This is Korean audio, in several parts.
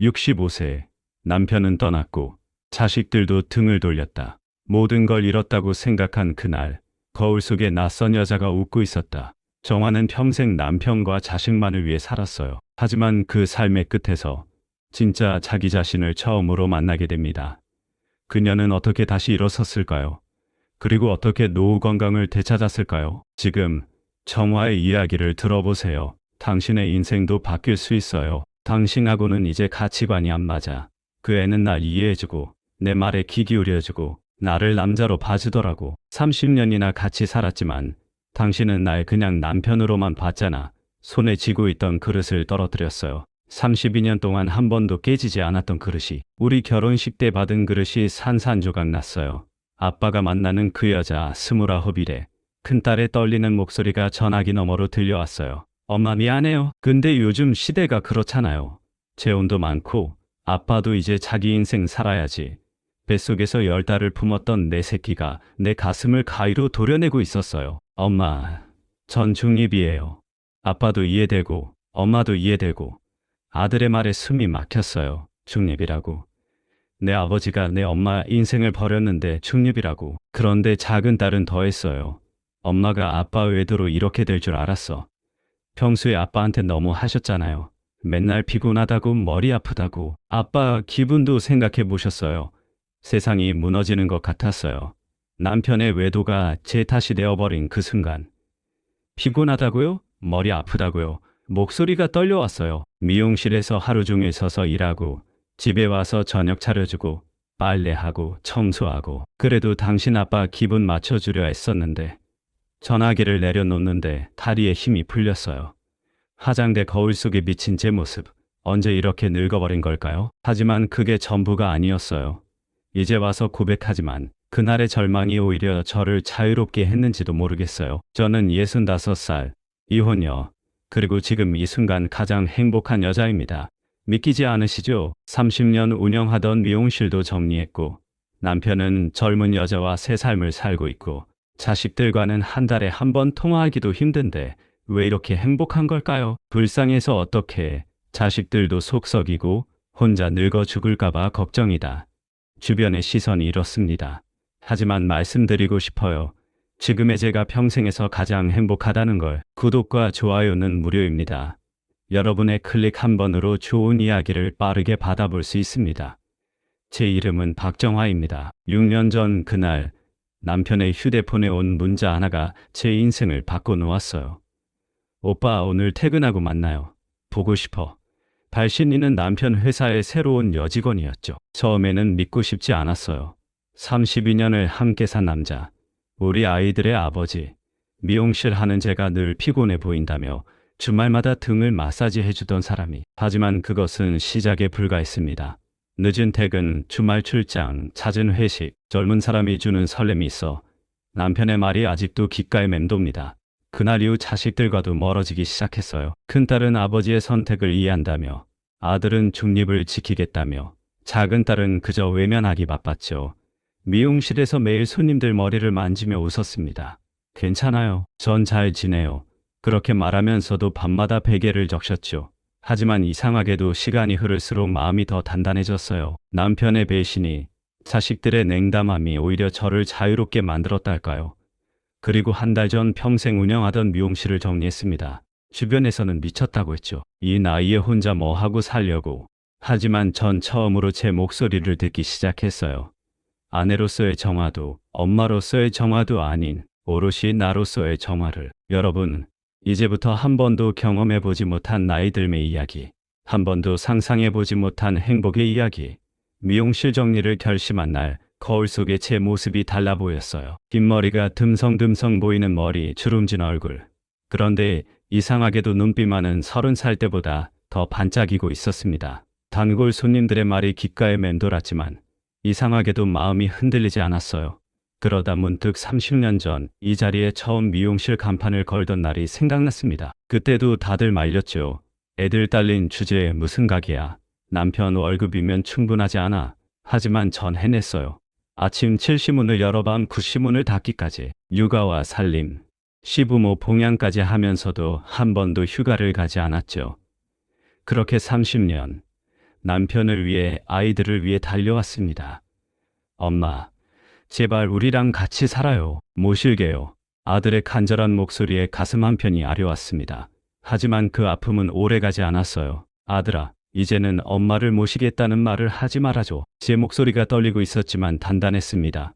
65세. 남편은 떠났고 자식들도 등을 돌렸다. 모든 걸 잃었다고 생각한 그날, 거울 속에 낯선 여자가 웃고 있었다. 정화는 평생 남편과 자식만을 위해 살았어요. 하지만 그 삶의 끝에서 진짜 자기 자신을 처음으로 만나게 됩니다. 그녀는 어떻게 다시 일어섰을까요? 그리고 어떻게 노후 건강을 되찾았을까요? 지금 정화의 이야기를 들어보세요. 당신의 인생도 바뀔 수 있어요. 당신하고는 이제 가치관이 안 맞아. 그 애는 날 이해해주고 내 말에 귀 기울여주고 나를 남자로 봐주더라고. 30년이나 같이 살았지만 당신은 날 그냥 남편으로만 봤잖아. 손에 쥐고 있던 그릇을 떨어뜨렸어요. 32년 동안 한 번도 깨지지 않았던 그릇이, 우리 결혼식 때 받은 그릇이 산산조각 났어요. 아빠가 만나는 그 여자 29이래. 큰딸의 떨리는 목소리가 전화기 너머로 들려왔어요. 엄마 미안해요. 근데 요즘 시대가 그렇잖아요. 재혼도 많고 아빠도 이제 자기 인생 살아야지. 뱃속에서 10달을 품었던 내 새끼가 내 가슴을 가위로 도려내고 있었어요. 엄마, 전 중립이에요. 아빠도 이해되고 엄마도 이해되고 아들의 말에 숨이 막혔어요. 중립이라고. 내 아버지가 내 엄마 인생을 버렸는데 중립이라고. 그런데 작은 딸은 더했어요. 엄마가 아빠 외도로 이렇게 될 줄 알았어. 평소에 아빠한테 너무 하셨잖아요. 맨날 피곤하다고 머리 아프다고. 아빠 기분도 생각해 보셨어요. 세상이 무너지는 것 같았어요. 남편의 외도가 제 탓이 되어버린 그 순간. 피곤하다고요? 머리 아프다고요? 목소리가 떨려왔어요. 미용실에서 하루 종일 서서 일하고 집에 와서 저녁 차려주고 빨래하고 청소하고, 그래도 당신 아빠 기분 맞춰주려 했었는데 전화기를 내려놓는데 다리에 힘이 풀렸어요. 화장대 거울 속에 비친 제 모습, 언제 이렇게 늙어버린 걸까요? 하지만 그게 전부가 아니었어요. 이제 와서 고백하지만 그날의 절망이 오히려 저를 자유롭게 했는지도 모르겠어요. 저는 65살, 이혼녀, 그리고 지금 이 순간 가장 행복한 여자입니다. 믿기지 않으시죠? 30년 운영하던 미용실도 정리했고 남편은 젊은 여자와 새 삶을 살고 있고 자식들과는 한 달에 한 번 통화하기도 힘든데 왜 이렇게 행복한 걸까요? 불쌍해서 어떡해. 자식들도 속 썩이고 혼자 늙어 죽을까봐 걱정이다. 주변의 시선이 이렇습니다. 하지만 말씀드리고 싶어요. 지금의 제가 평생에서 가장 행복하다는 걸. 구독과 좋아요는 무료입니다. 여러분의 클릭 한 번으로 좋은 이야기를 빠르게 받아볼 수 있습니다. 제 이름은 박정화입니다. 6년 전 그날 남편의 휴대폰에 온 문자 하나가 제 인생을 바꿔놓았어요. 오빠 오늘 퇴근하고 만나요. 보고 싶어. 발신인은 남편 회사의 새로운 여직원이었죠. 처음에는 믿고 싶지 않았어요. 32년을 함께 산 남자, 우리 아이들의 아버지, 미용실 하는 제가 늘 피곤해 보인다며 주말마다 등을 마사지 해주던 사람이. 하지만 그것은 시작에 불과했습니다. 늦은 퇴근, 주말 출장, 잦은 회식, 젊은 사람이 주는 설렘이 있어 남편의 말이 아직도 귓가에 맴돕니다. 그날 이후 자식들과도 멀어지기 시작했어요. 큰딸은 아버지의 선택을 이해한다며, 아들은 중립을 지키겠다며, 작은 딸은 그저 외면하기 바빴죠. 미용실에서 매일 손님들 머리를 만지며 웃었습니다. 괜찮아요. 전 잘 지내요. 그렇게 말하면서도 밤마다 베개를 적셨죠. 하지만 이상하게도 시간이 흐를수록 마음이 더 단단해졌어요. 남편의 배신이, 자식들의 냉담함이 오히려 저를 자유롭게 만들었달까요? 그리고 한 달 전 평생 운영하던 미용실을 정리했습니다. 주변에서는 미쳤다고 했죠. 이 나이에 혼자 뭐 하고 살려고. 하지만 전 처음으로 제 목소리를 듣기 시작했어요. 아내로서의 정화도, 엄마로서의 정화도 아닌 오롯이 나로서의 정화를. 여러분, 이제부터 한 번도 경험해보지 못한 나이 들의 이야기, 한 번도 상상해보지 못한 행복의 이야기. 미용실 정리를 결심한 날, 거울 속에 제 모습이 달라 보였어요. 긴 머리가 듬성듬성 보이는 머리, 주름진 얼굴. 그런데 이상하게도 눈빛만은 30살 때보다 더 반짝이고 있었습니다. 단골 손님들의 말이 귓가에 맴돌았지만 이상하게도 마음이 흔들리지 않았어요. 그러다 문득 30년 전 이 자리에 처음 미용실 간판을 걸던 날이 생각났습니다. 그때도 다들 말렸죠. 애들 딸린 주제에 무슨 가게야. 남편 월급이면 충분하지 않아. 하지만 전 해냈어요. 아침 7시문을 열어 밤 9시문을 닫기까지. 육아와 살림, 시부모 봉양까지 하면서도 한 번도 휴가를 가지 않았죠. 그렇게 30년. 남편을 위해 아이들을 위해 달려왔습니다. 엄마, 제발 우리랑 같이 살아요. 모실게요. 아들의 간절한 목소리에 가슴 한편이 아려왔습니다. 하지만 그 아픔은 오래가지 않았어요. 아들아, 이제는 엄마를 모시겠다는 말을 하지 말아줘. 제 목소리가 떨리고 있었지만 단단했습니다.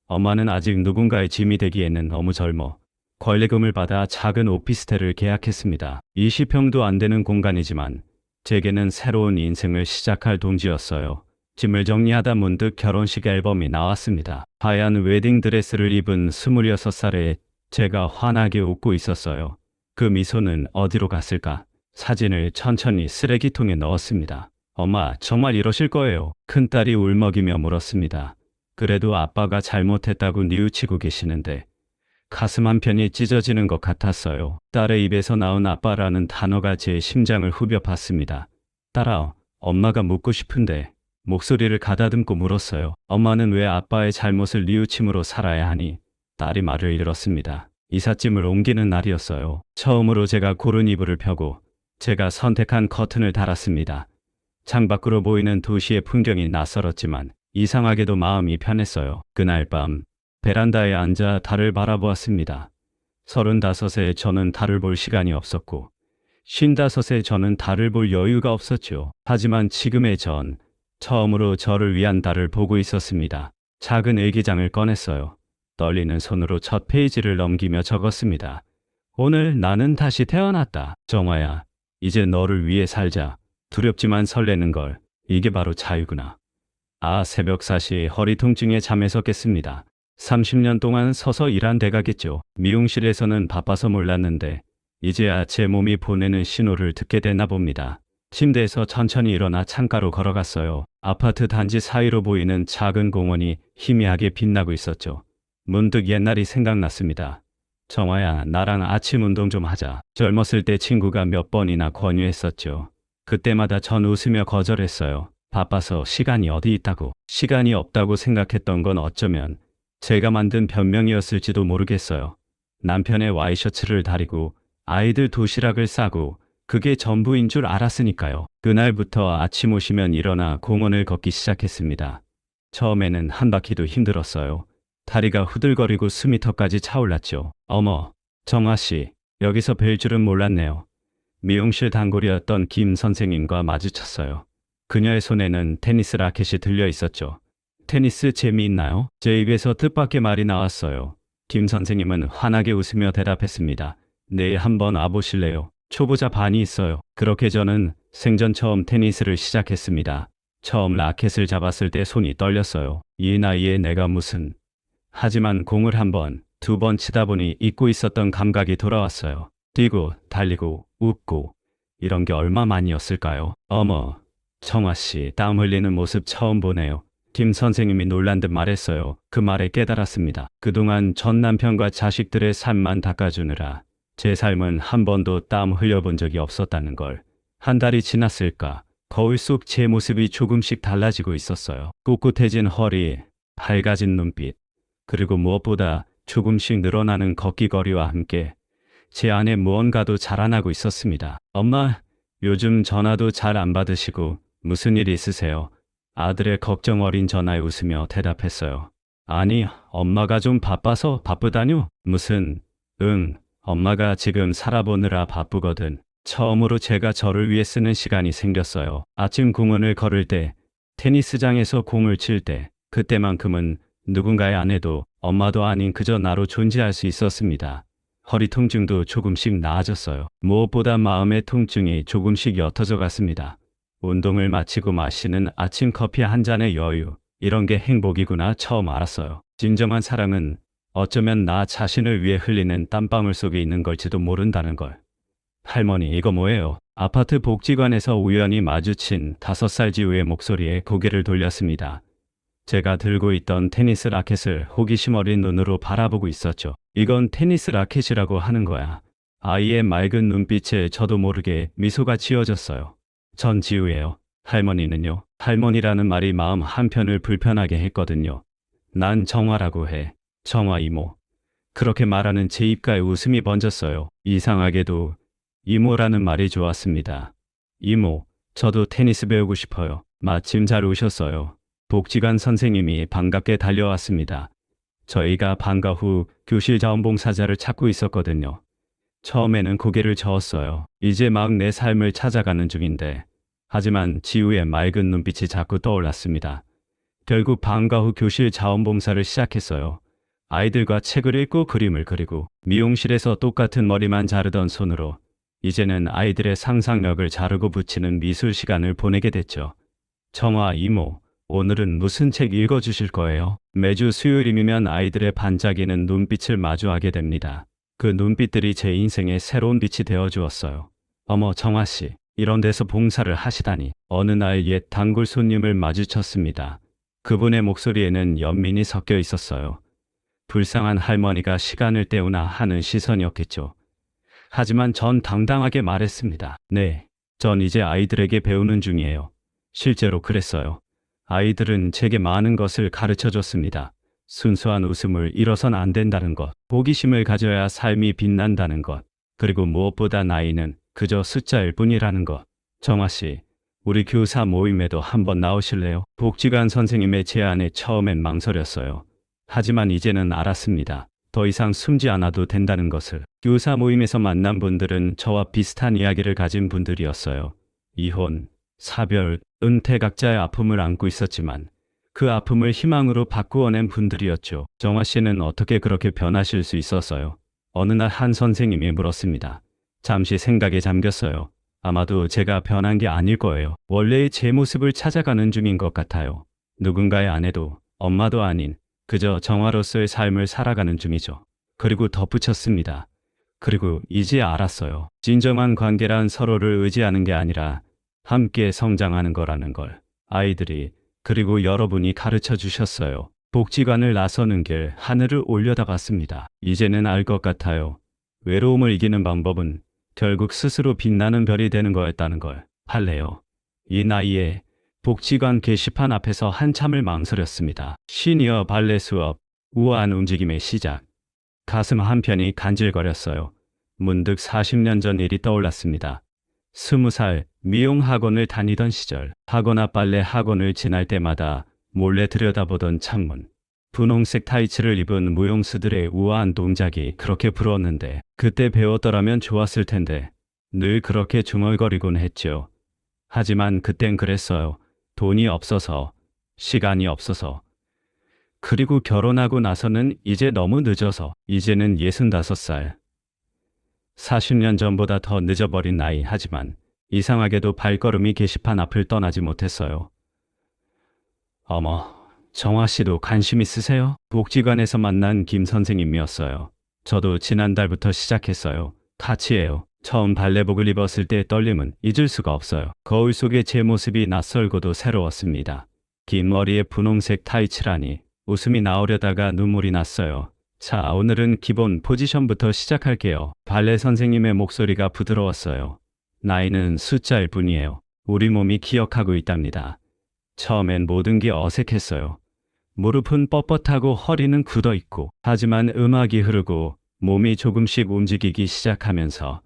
엄마는 아직 누군가의 짐이 되기에는 너무 젊어. 권리금을 받아 작은 오피스텔을 계약했습니다. 20평도 안 되는 공간이지만 제게는 새로운 인생을 시작할 동지였어요. 짐을 정리하다 문득 결혼식 앨범이 나왔습니다. 하얀 웨딩드레스를 입은 26살의 제가 환하게 웃고 있었어요. 그 미소는 어디로 갔을까? 사진을 천천히 쓰레기통에 넣었습니다. 엄마, 정말 이러실 거예요? 큰딸이 울먹이며 물었습니다. 그래도 아빠가 잘못했다고 뉘우치고 계시는데 가슴 한편이 찢어지는 것 같았어요. 딸의 입에서 나온 아빠라는 단어가 제 심장을 후벼 팠습니다. 딸아, 엄마가 묻고 싶은데 목소리를 가다듬고 물었어요. 엄마는 왜 아빠의 잘못을 뉘우침으로 살아야 하니? 딸이 말을 잃었습니다. 이삿짐을 옮기는 날이었어요. 처음으로 제가 고른 이불을 펴고 제가 선택한 커튼을 달았습니다. 창밖으로 보이는 도시의 풍경이 낯설었지만 이상하게도 마음이 편했어요. 그날 밤 베란다에 앉아 달을 바라보았습니다. 35세 저는 달을 볼 시간이 없었고 55세 저는 달을 볼 여유가 없었죠. 하지만 지금의 전 처음으로 저를 위한 달을 보고 있었습니다. 작은 일기장을 꺼냈어요. 떨리는 손으로 첫 페이지를 넘기며 적었습니다. 오늘 나는 다시 태어났다. 정화야, 이제 너를 위해 살자. 두렵지만 설레는 걸. 이게 바로 자유구나. 새벽 4시 허리 통증에 잠에서 깼습니다. 30년 동안 서서 일한 대가겠죠. 미용실에서는 바빠서 몰랐는데 이제야 제 몸이 보내는 신호를 듣게 됐나 봅니다. 침대에서 천천히 일어나 창가로 걸어갔어요. 아파트 단지 사이로 보이는 작은 공원이 희미하게 빛나고 있었죠. 문득 옛날이 생각났습니다. 정화야, 나랑 아침 운동 좀 하자. 젊었을 때 친구가 몇 번이나 권유했었죠. 그때마다 전 웃으며 거절했어요. 바빠서 시간이 어디 있다고. 시간이 없다고 생각했던 건 어쩌면 제가 만든 변명이었을지도 모르겠어요. 남편의 와이셔츠를 다리고 아이들 도시락을 싸고 그게 전부인 줄 알았으니까요. 그날부터 아침 오시면 일어나 공원을 걷기 시작했습니다. 처음에는 한 바퀴도 힘들었어요. 다리가 후들거리고 숨이 턱까지 차올랐죠. 어머, 정화씨, 여기서 뵐 줄은 몰랐네요. 미용실 단골이었던 김 선생님과 마주쳤어요. 그녀의 손에는 테니스 라켓이 들려 있었죠. 테니스 재미있나요? 제 입에서 뜻밖의 말이 나왔어요. 김 선생님은 환하게 웃으며 대답했습니다. 내일 한번 와보실래요? 초보자 반이 있어요. 그렇게 저는 생전 처음 테니스를 시작했습니다. 처음 라켓을 잡았을 때 손이 떨렸어요. 이 나이에 내가 무슨... 하지만 공을 한 번, 두 번 치다 보니 잊고 있었던 감각이 돌아왔어요. 뛰고, 달리고, 웃고, 이런 게 얼마만이었을까요? 어머, 정화씨, 땀 흘리는 모습 처음 보네요. 김 선생님이 놀란 듯 말했어요. 그 말에 깨달았습니다. 그동안 전 남편과 자식들의 삶만 닦아주느라 제 삶은 한 번도 땀 흘려본 적이 없었다는 걸. 한 달이 지났을까? 거울 속 제 모습이 조금씩 달라지고 있었어요. 꿋꿋해진 허리, 밝아진 눈빛, 그리고 무엇보다 조금씩 늘어나는 걷기거리와 함께 제 안에 무언가도 자라나고 있었습니다. 엄마, 요즘 전화도 잘 안 받으시고 무슨 일 있으세요? 아들의 걱정 어린 전화에 웃으며 대답했어요. 아니, 엄마가 좀 바빠서 바쁘다뇨? 무슨, 엄마가 지금 살아보느라 바쁘거든. 처음으로 제가 저를 위해 쓰는 시간이 생겼어요. 아침 공원을 걸을 때, 테니스장에서 공을 칠 때, 그때만큼은 누군가의 아내도 엄마도 아닌 그저 나로 존재할 수 있었습니다. 허리 통증도 조금씩 나아졌어요. 무엇보다 마음의 통증이 조금씩 옅어져 갔습니다. 운동을 마치고 마시는 아침 커피 한 잔의 여유, 이런 게 행복이구나 처음 알았어요. 진정한 사랑은 어쩌면 나 자신을 위해 흘리는 땀방울 속에 있는 걸지도 모른다는 걸. 할머니, 이거 뭐예요? 아파트 복지관에서 우연히 마주친 5살 지우의 목소리에 고개를 돌렸습니다. 제가 들고 있던 테니스 라켓을 호기심 어린 눈으로 바라보고 있었죠. 이건 테니스 라켓이라고 하는 거야. 아이의 맑은 눈빛에 저도 모르게 미소가 지어졌어요. 전 지우예요. 할머니는요? 할머니라는 말이 마음 한편을 불편하게 했거든요. 난 정화라고 해. 정화 이모. 그렇게 말하는 제 입가에 웃음이 번졌어요. 이상하게도 이모라는 말이 좋았습니다. 이모, 저도 테니스 배우고 싶어요. 마침 잘 오셨어요. 복지관 선생님이 반갑게 달려왔습니다. 저희가 방과 후 교실 자원봉사자를 찾고 있었거든요. 처음에는 고개를 저었어요. 이제 막 내 삶을 찾아가는 중인데. 하지만 지우의 맑은 눈빛이 자꾸 떠올랐습니다. 결국 방과 후 교실 자원봉사를 시작했어요. 아이들과 책을 읽고 그림을 그리고 미용실에서 똑같은 머리만 자르던 손으로 이제는 아이들의 상상력을 자르고 붙이는 미술 시간을 보내게 됐죠. 정화 이모, 오늘은 무슨 책 읽어주실 거예요? 매주 수요일이면 아이들의 반짝이는 눈빛을 마주하게 됩니다. 그 눈빛들이 제 인생의 새로운 빛이 되어 주었어요. 어머, 정화 씨, 이런 데서 봉사를 하시다니. 어느 날 옛 단골 손님을 마주쳤습니다. 그분의 목소리에는 연민이 섞여 있었어요. 불쌍한 할머니가 시간을 때우나 하는 시선이었겠죠. 하지만 전 당당하게 말했습니다. 네, 전 이제 아이들에게 배우는 중이에요. 실제로 그랬어요. 아이들은 제게 많은 것을 가르쳐 줬습니다. 순수한 웃음을 잃어선 안 된다는 것, 호기심을 가져야 삶이 빛난다는 것, 그리고 무엇보다 나이는 그저 숫자일 뿐이라는 것. 정화 씨, 우리 교사 모임에도 한번 나오실래요? 복지관 선생님의 제안에 처음엔 망설였어요. 하지만 이제는 알았습니다. 더 이상 숨지 않아도 된다는 것을. 교사 모임에서 만난 분들은 저와 비슷한 이야기를 가진 분들이었어요. 이혼, 사별, 은퇴 각자의 아픔을 안고 있었지만 그 아픔을 희망으로 바꾸어낸 분들이었죠. 정화 씨는 어떻게 그렇게 변하실 수 있었어요? 어느 날 한 선생님이 물었습니다. 잠시 생각에 잠겼어요. 아마도 제가 변한 게 아닐 거예요. 원래의 제 모습을 찾아가는 중인 것 같아요. 누군가의 아내도 엄마도 아닌 그저 정화로서의 삶을 살아가는 중이죠. 그리고 덧붙였습니다. 그리고 이제 알았어요. 진정한 관계란 서로를 의지하는 게 아니라 함께 성장하는 거라는 걸. 아이들이 그리고 여러분이 가르쳐 주셨어요. 복지관을 나서는 길 하늘을 올려다봤습니다. 이제는 알 것 같아요. 외로움을 이기는 방법은 결국 스스로 빛나는 별이 되는 거였다는 걸. 할래요. 이 나이에 복지관 게시판 앞에서 한참을 망설였습니다. 시니어 발레 수업, 우아한 움직임의 시작. 가슴 한편이 간질거렸어요. 문득 40년 전 일이 떠올랐습니다. 20살 미용 학원을 다니던 시절, 학원 앞 발레 학원을 지날 때마다 몰래 들여다보던 창문. 분홍색 타이츠를 입은 무용수들의 우아한 동작이 그렇게 부러웠는데 그때 배웠더라면 좋았을 텐데 늘 그렇게 중얼거리곤 했죠. 하지만 그땐 그랬어요. 돈이 없어서, 시간이 없어서. 그리고 결혼하고 나서는 이제 너무 늦어서. 이제는 65살. 40년 전보다 더 늦어버린 나이. 하지만 이상하게도 발걸음이 게시판 앞을 떠나지 못했어요. 어머, 정화 씨도 관심 있으세요? 복지관에서 만난 김 선생님이었어요. 저도 지난달부터 시작했어요. 같이 해요. 처음 발레복을 입었을 때의 떨림은 잊을 수가 없어요. 거울 속의 제 모습이 낯설고도 새로웠습니다. 긴 머리에 분홍색 타이츠라니 웃음이 나오려다가 눈물이 났어요. 자, 오늘은 기본 포지션부터 시작할게요. 발레 선생님의 목소리가 부드러웠어요. 나이는 숫자일 뿐이에요. 우리 몸이 기억하고 있답니다. 처음엔 모든 게 어색했어요. 무릎은 뻣뻣하고 허리는 굳어있고, 하지만 음악이 흐르고 몸이 조금씩 움직이기 시작하면서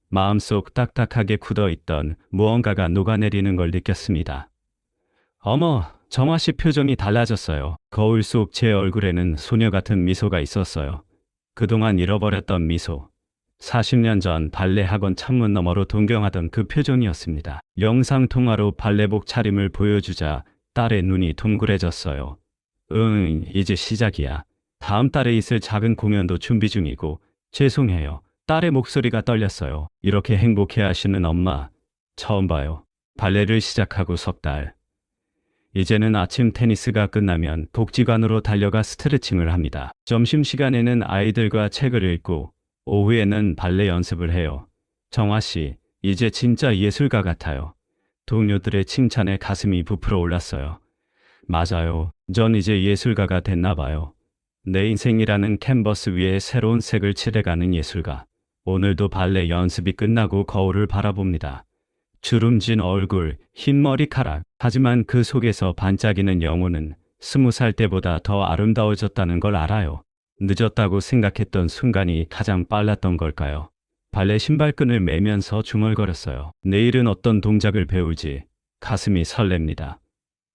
마음속 딱딱하게 굳어있던 무언가가 녹아내리는 걸 느꼈습니다. 어머, 정화 씨 표정이 달라졌어요. 거울 속 제 얼굴에는 소녀 같은 미소가 있었어요. 그동안 잃어버렸던 미소. 40년 전 발레 학원 창문 너머로 동경하던 그 표정이었습니다. 영상통화로 발레복 차림을 보여주자 딸의 눈이 둥그레졌어요. 이제 시작이야. 다음 달에 있을 작은 공연도 준비 중이고 죄송해요. 딸의 목소리가 떨렸어요. 이렇게 행복해 하시는 엄마 처음 봐요. 발레를 시작하고 석 달. 이제는 아침 테니스가 끝나면 복지관으로 달려가 스트레칭을 합니다. 점심시간에는 아이들과 책을 읽고 오후에는 발레 연습을 해요. 정화 씨, 이제 진짜 예술가 같아요. 동료들의 칭찬에 가슴이 부풀어 올랐어요. 맞아요. 전 이제 예술가가 됐나 봐요. 내 인생이라는 캔버스 위에 새로운 색을 칠해가는 예술가. 오늘도 발레 연습이 끝나고 거울을 바라봅니다. 주름진 얼굴, 흰 머리카락. 하지만 그 속에서 반짝이는 영혼은 20살 때보다 더 아름다워졌다는 걸 알아요. 늦었다고 생각했던 순간이 가장 빨랐던 걸까요? 발레 신발끈을 매면서 중얼거렸어요. 내일은 어떤 동작을 배울지 가슴이 설렙니다.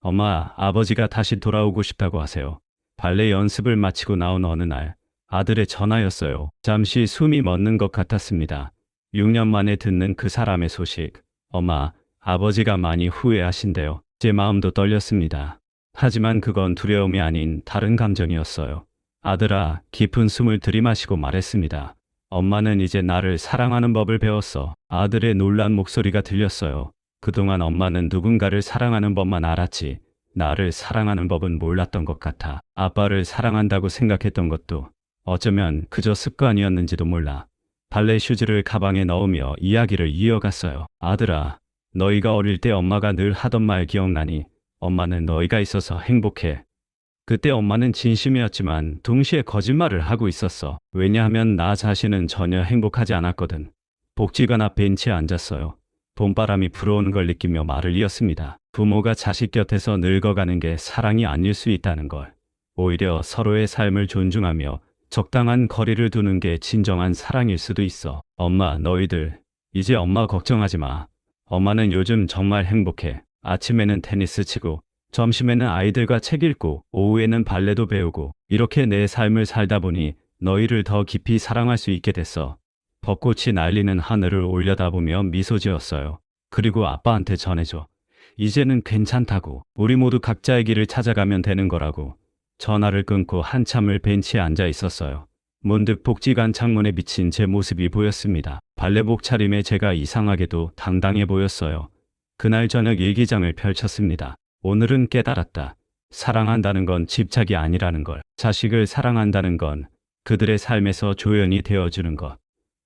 엄마, 아버지가 다시 돌아오고 싶다고 하세요. 발레 연습을 마치고 나온 어느 날 아들의 전화였어요. 잠시 숨이 멎는 것 같았습니다. 6년 만에 듣는 그 사람의 소식. 엄마, 아버지가 많이 후회하신대요. 제 마음도 떨렸습니다. 하지만 그건 두려움이 아닌 다른 감정이었어요. 아들아, 깊은 숨을 들이마시고 말했습니다. 엄마는 이제 나를 사랑하는 법을 배웠어. 아들의 놀란 목소리가 들렸어요. 그동안 엄마는 누군가를 사랑하는 법만 알았지, 나를 사랑하는 법은 몰랐던 것 같아. 아빠를 사랑한다고 생각했던 것도 어쩌면 그저 습관이었는지도 몰라. 발레 슈즈를 가방에 넣으며 이야기를 이어갔어요. 아들아, 너희가 어릴 때 엄마가 늘 하던 말 기억나니? 엄마는 너희가 있어서 행복해. 그때 엄마는 진심이었지만 동시에 거짓말을 하고 있었어. 왜냐하면 나 자신은 전혀 행복하지 않았거든. 복지관 앞 벤치에 앉았어요. 봄바람이 불어오는 걸 느끼며 말을 이었습니다. 부모가 자식 곁에서 늙어가는 게 사랑이 아닐 수 있다는 걸. 오히려 서로의 삶을 존중하며 적당한 거리를 두는 게 진정한 사랑일 수도 있어. 엄마, 너희들 이제 엄마 걱정하지 마. 엄마는 요즘 정말 행복해. 아침에는 테니스 치고 점심에는 아이들과 책 읽고 오후에는 발레도 배우고 이렇게 내 삶을 살다 보니 너희를 더 깊이 사랑할 수 있게 됐어. 벚꽃이 날리는 하늘을 올려다보며 미소 지었어요. 그리고 아빠한테 전해줘. 이제는 괜찮다고. 우리 모두 각자의 길을 찾아가면 되는 거라고. 전화를 끊고 한참을 벤치에 앉아 있었어요. 문득 복지관 창문에 비친 제 모습이 보였습니다. 발레복 차림에 제가 이상하게도 당당해 보였어요. 그날 저녁 일기장을 펼쳤습니다. 오늘은 깨달았다. 사랑한다는 건 집착이 아니라는 걸. 자식을 사랑한다는 건 그들의 삶에서 조연이 되어주는 것.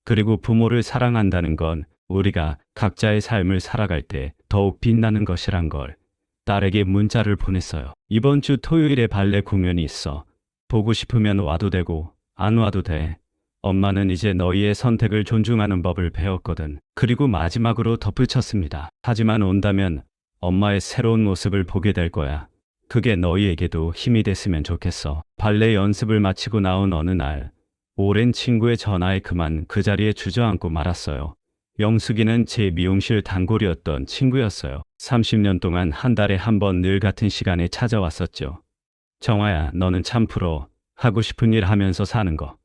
그리고 부모를 사랑한다는 건 우리가 각자의 삶을 살아갈 때 더욱 빛나는 것이란 걸. 딸에게 문자를 보냈어요. 이번 주 토요일에 발레 공연이 있어. 보고 싶으면 와도 되고 안 와도 돼. 엄마는 이제 너희의 선택을 존중하는 법을 배웠거든. 그리고 마지막으로 덧붙였습니다. 하지만 온다면 엄마의 새로운 모습을 보게 될 거야. 그게 너희에게도 힘이 됐으면 좋겠어. 발레 연습을 마치고 나온 어느 날 오랜 친구의 전화에 그만 그 자리에 주저앉고 말았어요. 영숙이는 제 미용실 단골이었던 친구였어요. 30년 동안 한 달에 한 번 늘 같은 시간에 찾아왔었죠. 정아야, 너는 참 프로. 하고 싶은 일 하면서 사는 거.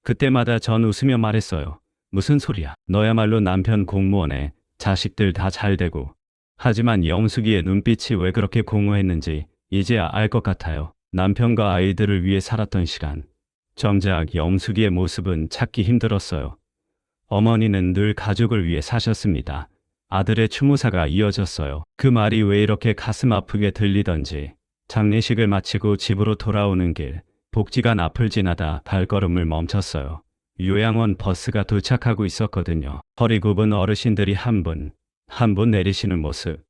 그때마다 전 웃으며 말했어요. 무슨 소리야. 너야말로 남편 공무원에 자식들 다 잘 되고. 하지만 영숙이의 눈빛이 왜 그렇게 공허했는지 이제야 알 것 같아요. 남편과 아이들을 위해 살았던 시간. 정작 영숙이의 모습은 찾기 힘들었어요. 어머니는 늘 가족을 위해 사셨습니다. 아들의 추모사가 이어졌어요. 그 말이 왜 이렇게 가슴 아프게 들리던지. 장례식을 마치고 집으로 돌아오는 길, 복지관 앞을 지나다 발걸음을 멈췄어요. 요양원 버스가 도착하고 있었거든요. 허리 굽은 어르신들이 한 분 한 분 내리시는 모습.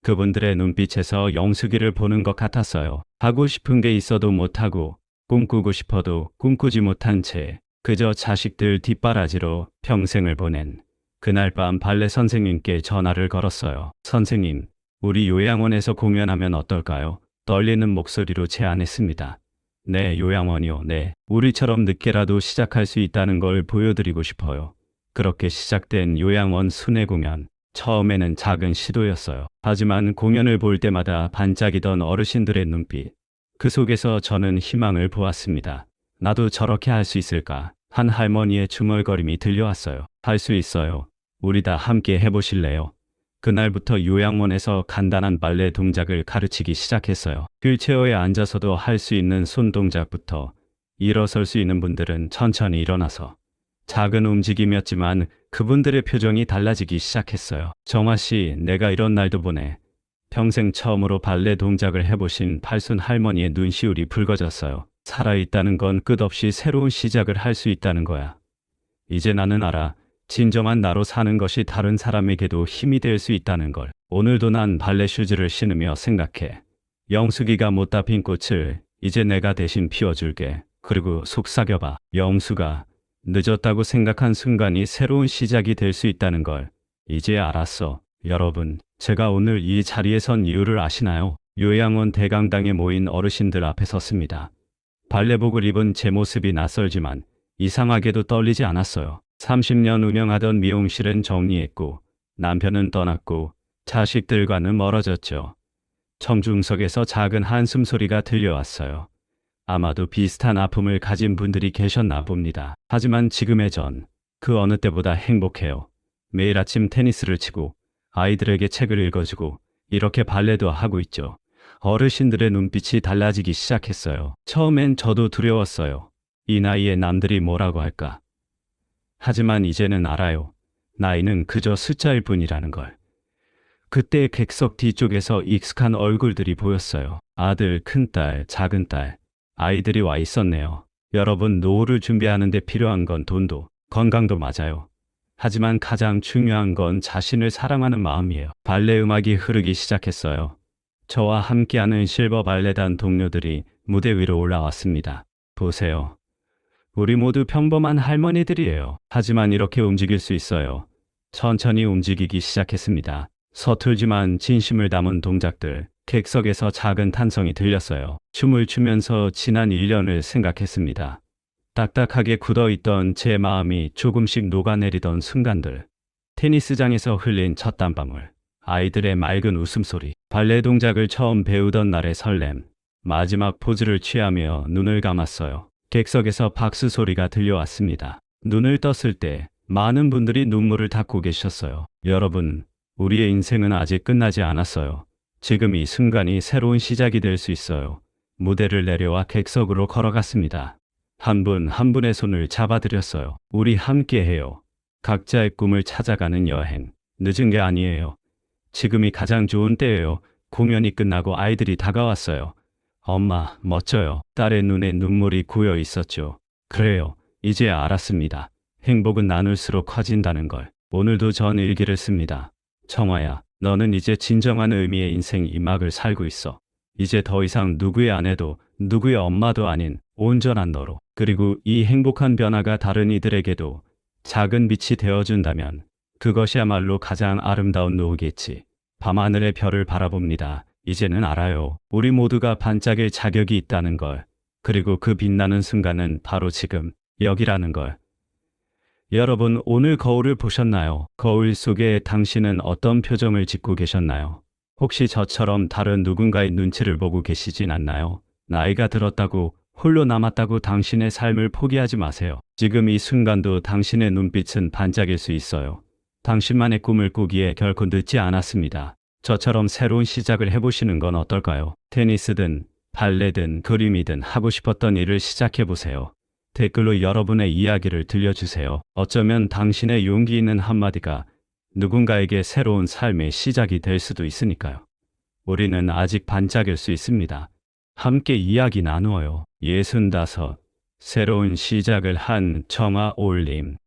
그분들의 눈빛에서 영숙이를 보는 것 같았어요. 하고 싶은 게 있어도 못하고 꿈꾸고 싶어도 꿈꾸지 못한 채 그저 자식들 뒷바라지로 평생을 보낸 그날 밤 발레 선생님께 전화를 걸었어요. 선생님, 우리 요양원에서 공연하면 어떨까요? 떨리는 목소리로 제안했습니다. 네, 요양원이요. 네. 우리처럼 늦게라도 시작할 수 있다는 걸 보여드리고 싶어요. 그렇게 시작된 요양원 순회 공연. 처음에는 작은 시도였어요. 하지만 공연을 볼 때마다 반짝이던 어르신들의 눈빛. 그 속에서 저는 희망을 보았습니다. 나도 저렇게 할 수 있을까? 한 할머니의 중얼거림이 들려왔어요. 할 수 있어요. 우리 다 함께 해보실래요? 그날부터 요양원에서 간단한 발레 동작을 가르치기 시작했어요. 휠체어에 앉아서도 할 수 있는 손 동작부터 일어설 수 있는 분들은 천천히 일어나서 작은 움직임이었지만 그분들의 표정이 달라지기 시작했어요. 정아 씨, 내가 이런 날도 보네. 평생 처음으로 발레 동작을 해보신 팔순 할머니의 눈시울이 붉어졌어요. 살아있다는 건 끝없이 새로운 시작을 할 수 있다는 거야. 이제 나는 알아. 진정한 나로 사는 것이 다른 사람에게도 힘이 될 수 있다는 걸. 오늘도 난 발레 슈즈를 신으며 생각해. 영숙이가 못다 핀 꽃을 이제 내가 대신 피워줄게. 그리고 속삭여봐. 영숙아, 늦었다고 생각한 순간이 새로운 시작이 될 수 있다는 걸 이제 알았어. 여러분, 제가 오늘 이 자리에 선 이유를 아시나요? 요양원 대강당에 모인 어르신들 앞에 섰습니다. 발레복을 입은 제 모습이 낯설지만 이상하게도 떨리지 않았어요. 30년 운영하던 미용실은 정리했고 남편은 떠났고 자식들과는 멀어졌죠. 청중석에서 작은 한숨 소리가 들려왔어요. 아마도 비슷한 아픔을 가진 분들이 계셨나 봅니다. 하지만 지금의 전, 그 어느 때보다 행복해요. 매일 아침 테니스를 치고 아이들에게 책을 읽어주고 이렇게 발레도 하고 있죠. 어르신들의 눈빛이 달라지기 시작했어요. 처음엔 저도 두려웠어요. 이 나이에 남들이 뭐라고 할까? 하지만 이제는 알아요. 나이는 그저 숫자일 뿐이라는 걸. 그때 객석 뒤쪽에서 익숙한 얼굴들이 보였어요. 아들, 큰딸, 작은딸, 아이들이 와 있었네요. 여러분, 노후를 준비하는 데 필요한 건 돈도, 건강도 맞아요. 하지만 가장 중요한 건 자신을 사랑하는 마음이에요. 발레 음악이 흐르기 시작했어요. 저와 함께하는 실버 발레단 동료들이 무대 위로 올라왔습니다. 보세요. 우리 모두 평범한 할머니들이에요. 하지만 이렇게 움직일 수 있어요. 천천히 움직이기 시작했습니다. 서툴지만 진심을 담은 동작들, 객석에서 작은 탄성이 들렸어요. 춤을 추면서 지난 1년을 생각했습니다. 딱딱하게 굳어있던 제 마음이 조금씩 녹아내리던 순간들, 테니스장에서 흘린 첫 땀방울, 아이들의 맑은 웃음소리, 발레 동작을 처음 배우던 날의 설렘, 마지막 포즈를 취하며 눈을 감았어요. 객석에서 박수 소리가 들려왔습니다. 눈을 떴을 때 많은 분들이 눈물을 닦고 계셨어요. 여러분, 우리의 인생은 아직 끝나지 않았어요. 지금 이 순간이 새로운 시작이 될 수 있어요. 무대를 내려와 객석으로 걸어갔습니다. 한 분 한 분의 손을 잡아드렸어요. 우리 함께 해요. 각자의 꿈을 찾아가는 여행. 늦은 게 아니에요. 지금이 가장 좋은 때예요. 공연이 끝나고 아이들이 다가왔어요. 엄마, 멋져요. 딸의 눈에 눈물이 고여 있었죠. 그래요. 이제 알았습니다. 행복은 나눌수록 커진다는 걸. 오늘도 전 일기를 씁니다. 청아야, 너는 이제 진정한 의미의 인생 2막을 살고 있어. 이제 더 이상 누구의 아내도 누구의 엄마도 아닌 온전한 너로. 그리고 이 행복한 변화가 다른 이들에게도 작은 빛이 되어준다면 그것이야말로 가장 아름다운 노후겠지. 밤하늘의 별을 바라봅니다. 이제는 알아요. 우리 모두가 반짝일 자격이 있다는 걸. 그리고 그 빛나는 순간은 바로 지금, 여기라는 걸. 여러분, 오늘 거울을 보셨나요? 거울 속에 당신은 어떤 표정을 짓고 계셨나요? 혹시 저처럼 다른 누군가의 눈치를 보고 계시진 않나요? 나이가 들었다고, 홀로 남았다고 당신의 삶을 포기하지 마세요. 지금 이 순간도 당신의 눈빛은 반짝일 수 있어요. 당신만의 꿈을 꾸기에 결코 늦지 않았습니다. 저처럼 새로운 시작을 해보시는 건 어떨까요? 테니스든, 발레든, 그림이든 하고 싶었던 일을 시작해보세요. 댓글로 여러분의 이야기를 들려주세요. 어쩌면 당신의 용기 있는 한마디가 누군가에게 새로운 삶의 시작이 될 수도 있으니까요. 우리는 아직 반짝일 수 있습니다. 함께 이야기 나누어요. 65. 새로운 시작을 한 정아 올림.